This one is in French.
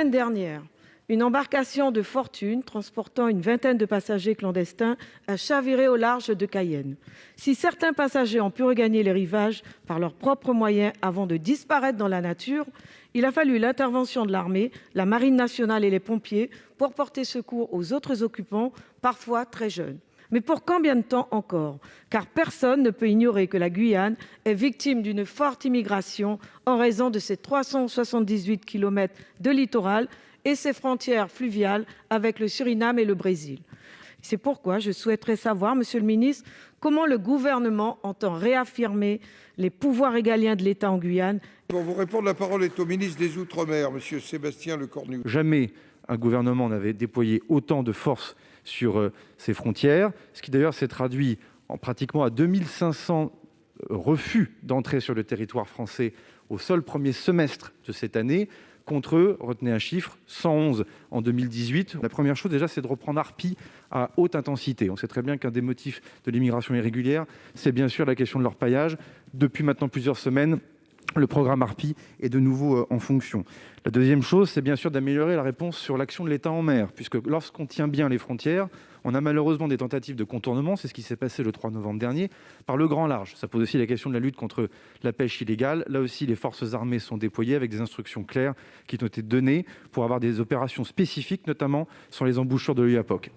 semaine dernière, une embarcation de fortune transportant une vingtaine de passagers clandestins a chaviré au large de Cayenne. Si certains passagers ont pu regagner les rivages par leurs propres moyens avant de disparaître dans la nature, il a fallu l'intervention de l'armée, la marine nationale et les pompiers pour porter secours aux autres occupants, parfois très jeunes. Mais pour combien de temps encore ? Car personne ne peut ignorer que la Guyane est victime d'une forte immigration en raison de ses 378 kilomètres de littoral et ses frontières fluviales avec le Suriname et le Brésil. C'est pourquoi je souhaiterais savoir, monsieur le ministre, comment le Gouvernement entend réaffirmer les pouvoirs régaliens de l'État en Guyane. Pour vous répondre, la parole est au ministre des Outre-mer, monsieur Sébastien Lecornu. Jamais un gouvernement n'avait déployé autant de forces sur ses frontières, ce qui d'ailleurs s'est traduit en pratiquement à 2500 refus d'entrée sur le territoire français au seul premier semestre de cette année, contre, retenez un chiffre, 111 en 2018. La première chose déjà, c'est de reprendre Arpi à haute intensité. On sait très bien qu'un des motifs de l'immigration irrégulière, c'est bien sûr la question de leur paillage. Depuis maintenant plusieurs semaines, le programme Arpi est de nouveau en fonction. La deuxième chose, c'est bien sûr d'améliorer la réponse sur l'action de l'État en mer, puisque lorsqu'on tient bien les frontières, on a malheureusement des tentatives de contournement, c'est ce qui s'est passé le 3 novembre dernier, par le grand large. Ça pose aussi la question de la lutte contre la pêche illégale. Là aussi, les forces armées sont déployées avec des instructions claires qui ont été données pour avoir des opérations spécifiques, notamment sur les embouchures de l'Oyapock.